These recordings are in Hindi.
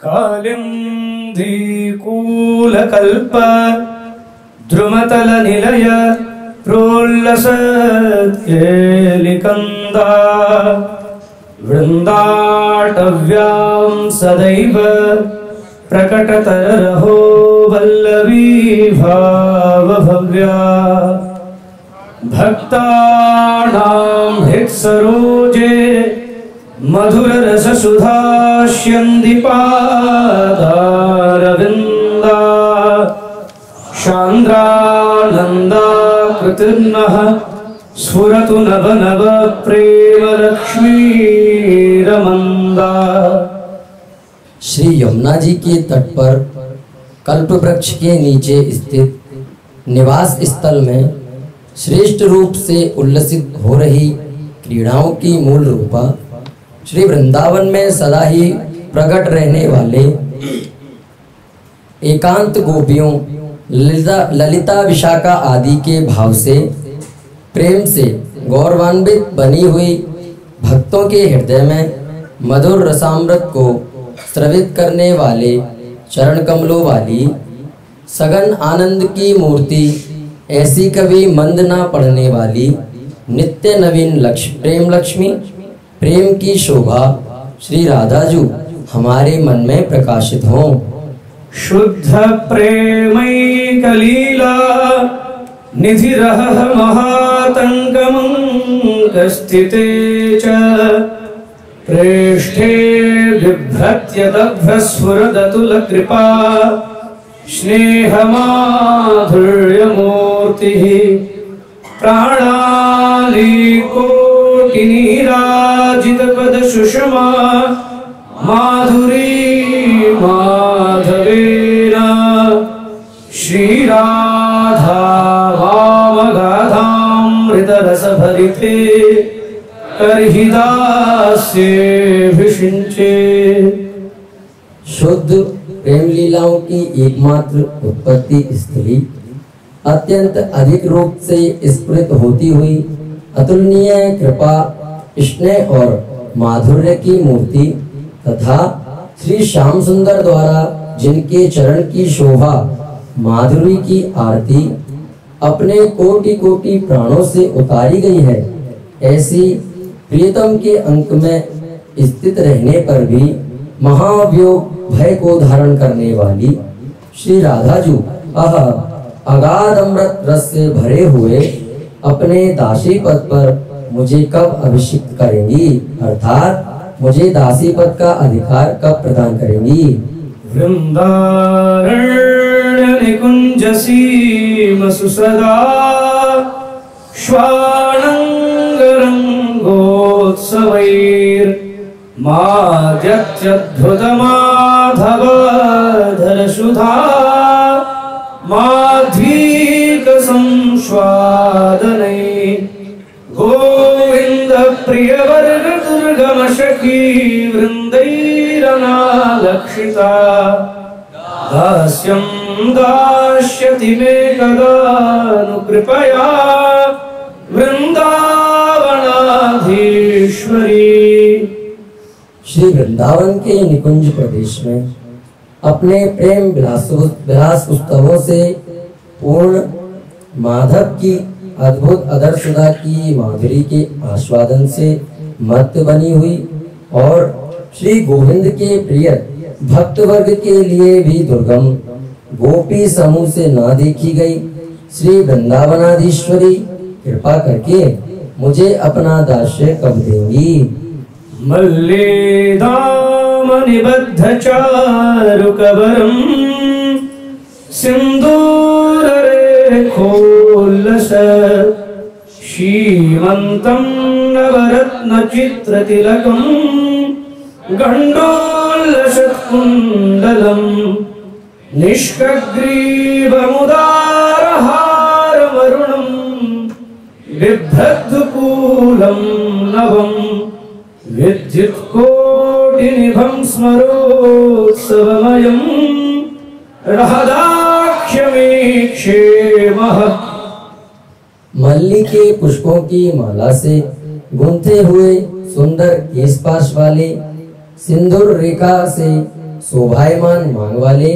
कालिंदीकूलकल्प द्रुमतलनिलय प्रोल्लसत्केलिकन्दा वृन्दाटव्यां सदैव प्रकटतरहो वल्लवी भावभव्या भक्तानां हृत्सरोजे मधुररससुधास्यन्दिपादारविन्दा शान्द्रानन्दा कृतिर्नः स्फुरतु नव नव प्रेमलक्ष्मीरमन्दा। श्री यमुना जी के तट पर कल्प वृक्ष के नीचे स्थित निवास स्थल में श्रेष्ठ रूप से उल्लसित हो रही क्रीड़ाओं की मूल रूपा श्री वृंदावन में सदा ही प्रकट रहने वाले एकांत गोपियों ललिता विशाखा आदि के भाव से प्रेम से गौरवान्वित बनी हुई भक्तों के हृदय में मधुर रसामृत को स्रवित करने वाले चरण कमलों वाली सघन आनंद की मूर्ति, ऐसी कभी मंद ना पड़ने वाली नित्य नवीन प्रेम लक्ष्मी, प्रेम की शोभा श्री राधाजू हमारे मन में प्रकाशित हों। शुद्ध प्रेमैकलीला निधिरह महातंकमंकस्थिते च प्रेष्ठे बिभ्रत्यदभ्रस्फुरदतुलकृपा स्नेहमाधुर्यमूर्तिः प्राणालीकोटिनीराजितपदसुषमा माधुरी माधवेन श्रीराधा वामगाधामृतरसभरिते करहिदास्येऽभिषिञ्चे। शुद्ध प्रेम लीलाओं की एकमात्र उत्पत्ति स्थली अत्यंत अधिक रूप से स्फुरित होती हुई अतुलनीय कृपा, स्नेह और माधुर्य की मूर्ति तथा श्री श्याम सुंदर द्वारा जिनके चरण की शोभा माधुरी की आरती अपने कोटि कोटि प्राणों से उतारी गई है, ऐसी प्रियतम के अंक में स्थित रहने पर भी महावियोग भय को धारण करने वाली श्री राधाजू अगाध अमृत रस से भरे हुए अपने दासी पद पर मुझे कब अभिषिक्त करेंगी, अर्थात मुझे दासी पद का अधिकार कब प्रदान करेंगी। वृंदारण्य निकुंजसीम सुसदा श्वानंगरंगोत्सवैर माध्यत्यद्भुतमाधवधर सुधा माध्वीक संस्वादनै गोविंद प्रियवर्ग दुर्गमशकी वृन्दैरनालक्षिता दास्यं दास्यति मे कदानुकृपया वृंदावनाधीश्वरी। श्री वृंदावन के निकुंज प्रदेश में अपने प्रेम विलास उत्सवों से पूर्ण माधव की अद्भुत अदरसुधा की माधुरी के आस्वादन से मत बनी हुई और श्री गोविंद के प्रिय भक्त वर्ग के लिए भी दुर्गम गोपी समूह से ना देखी गई श्री वृंदावनाधीश्वरी कृपा करके मुझे अपना दास्य कब देंगी। मल्लिदामनिबद्धचारुकवरं सिन्दूररेखोल्लस श्रीमन्तं नवरत्नचित्रतिलकं गण्डोल्लसत्कुण्डलं निष्कग्रीवमुदारहारमरुणं बिभ्रद्कुलं नवं विद्युत्कोटिनिभं स्मरोत्सवमयं राधाख्यमीक्षेमः। मल्ली के पुष्पों की माला से गूंथे हुए सुंदर केश पाश वाले सिंदूर रेखा से शोभायमान मांग वाले,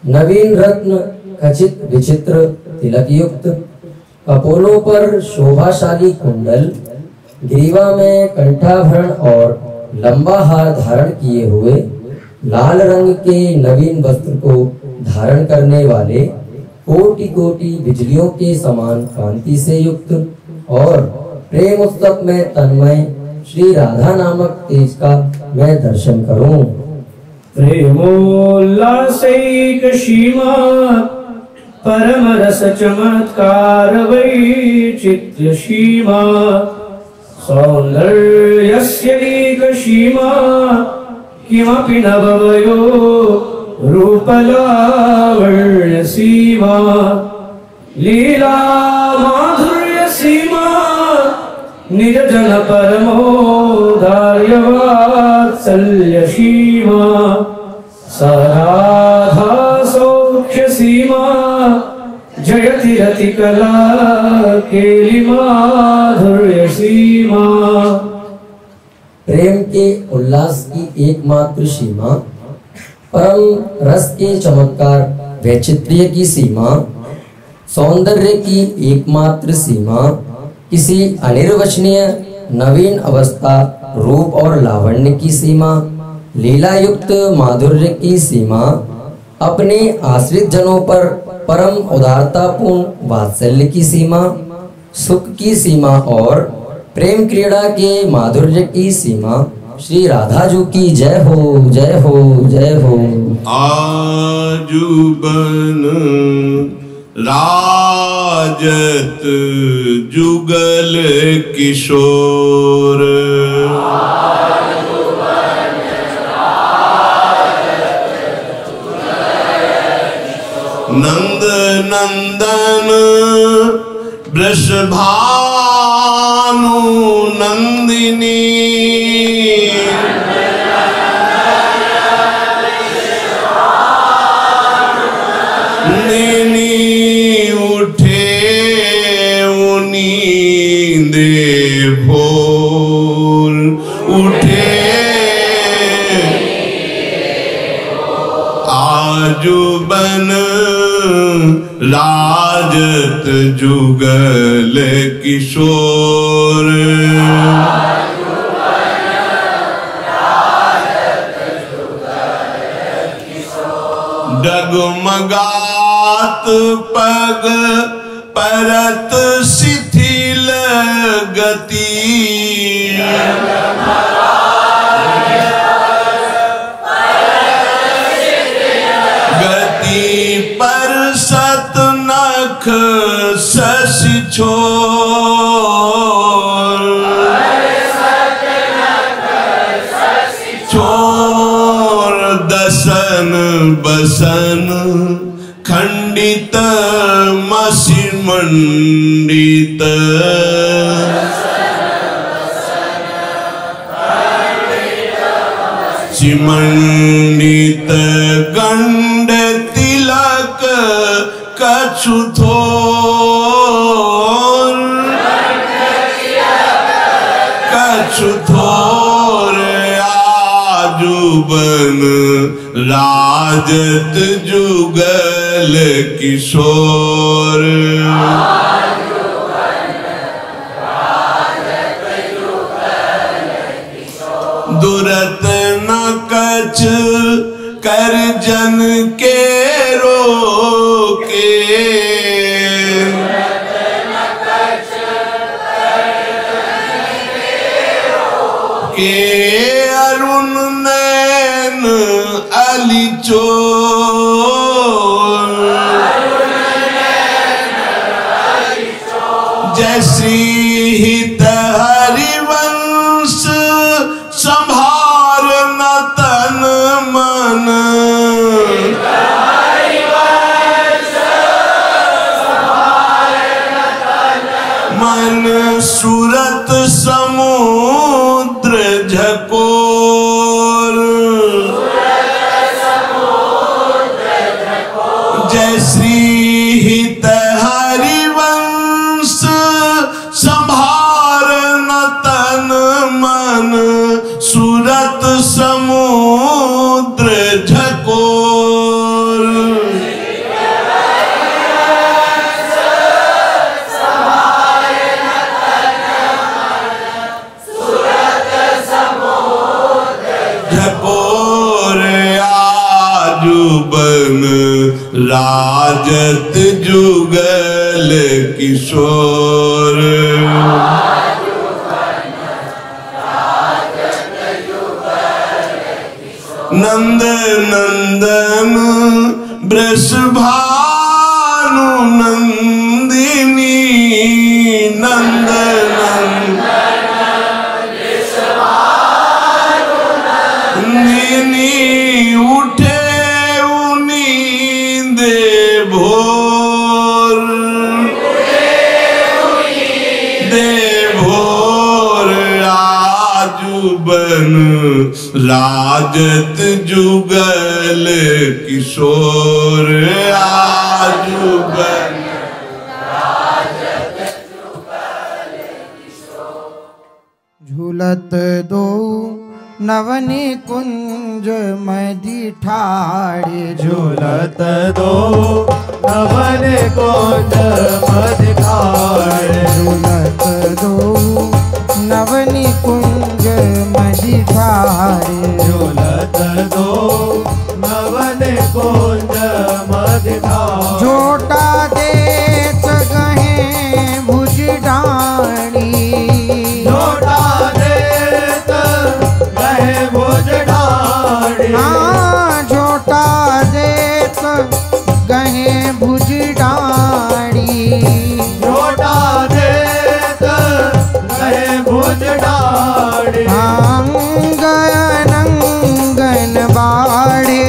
नवीन रत्न खचित विचित्र तिलक युक्त, कपोलों पर शोभाशाली कुंडल, ग्रीवा में कंठाभरण और लंबा हार धारण किए हुए, लाल रंग के नवीन वस्त्र को धारण करने वाले, कोटि कोटि बिजलियों के समान कांति से युक्त और प्रेम उत्सव में तन्मय श्री राधा नामक तेज का मैं दर्शन करूं। प्रेमोल्लासैक सीमा परम रस चमत्कार वैचित्र्य सीमा सौंदर्यस्यैक सीमा किमपि न भवयो रूपलावण्य सीमा लीला माधुर्य सीमा निज जन परमोदार्य वात्सल्य सीमा सराधा सौख्य सीमा जयति रति कला केली माधुर्य सीमा। प्रेम के उल्लास की एकमात्र सीमा, परम रस के चमत्कार वैचित्र्य की सीमा, सौंदर्य की एकमात्र सीमा, किसी अनिर्वचनीय नवीन अवस्था रूप और लावण्य की सीमा, लीला युक्त माधुर्य की सीमा, अपने आश्रित जनों पर परम उदारतापूर्ण वात्सल्य की सीमा, सुख की सीमा और प्रेम क्रीड़ा के माधुर्य की सीमा। श्री राधा जू की जय हो, जय हो, जय हो। आजुबन राजत जुगल किशोर, नंद नंदन वृषभानु नंदिनी, आजुबन राजत जुगल किशोर, डगमगात पग परत शिथिल गति, पर सत नख शशि छोर, छोर दसन बसन खंडित मसी मंडित, चिमंडित गंड तिलक कछु थोर, कछु थोर आजुबन राजत जुगल किशोर, दुरत न कछ कर जन के रोके, के अरुण नैन अली चोर, जय श्री हित हरिवंश संभार न तन मन, मन सूरत समुद्र झकोर, जय श्री हित हरिवंश संभार न तन मन सूरत समुद्र आजुबन राजत जुगल किशोर। नंद नंदन वृषभानु नंदिनी नंद नंदिनी उठे नींदे भोर दे भोर आजुबन राजत जुगल किशोर। आजुबन झूलत दो नवनी कुंज मदी ठाड़े। झूलत दो नवन कुंज मदी ठाड़े। झूलत दो नवनी कुंज मदी ठाड़े। झूलत दो नवन कुंज मदी ठाड़े। झोटा देत गहे भुज डाणी। झोटा देत गहे भुज डाणी। हाँ झोटा देत गहे भुज डाणी। झोटा देत गहे भुज डाणी। अंगन अंगन बाड़े।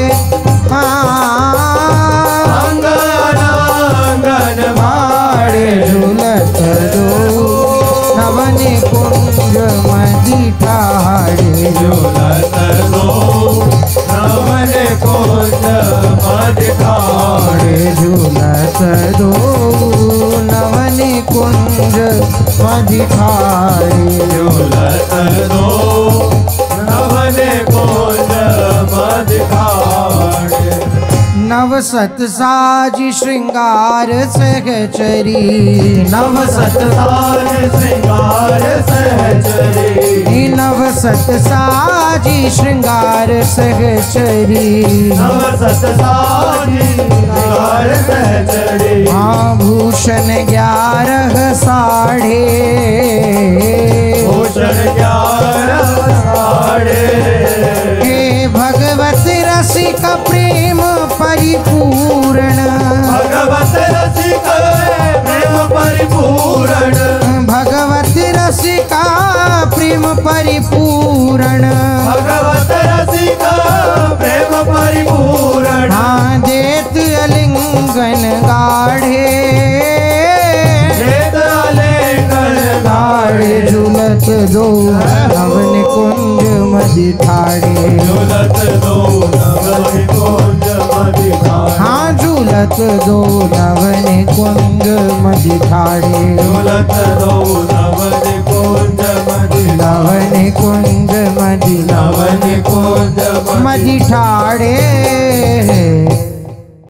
अंगन अंगन बाड़े झूलत दो नवनी कुंज मदी ठाड़े। झूलत दो नवन कुंज मदी ठाड़े। झूलत दो नवनी कुंज मदी ठाड़े। झूलत दो नवन कुंज मदी ठाड़े। नव सत साज श्रृंगार सहचरी। नव सत साज श्रृंगार सहचरी। नव सत साजी श्रृंगार सहचरी। नव सत साज श्रृंगार सहचरी। आभूषण 11 साढ़े। भूषण 11 साढ़े। हे भगवत रसिक प्रेम परिपूर्ण। भगवत रसिक प्रेम परिपूर्ण। भगवत रसिका प्रेम परिपूर्ण। भगवत रसिक प्रेम परिपूर्ण। हाँ देत अलिंगन गाढ़े। देत अलिंगन गाढ़े। झूलत दो नवन कुंज मदी ठाड़े। झूलत दो नवन कुंज मदी ठाड़े। हाँ झूलत दो नवन कुंज मदी ठाड़े। झूलत दो नवन कुंज मदी नवन कुंज मदी नवन कुंज मदी ठाड़े।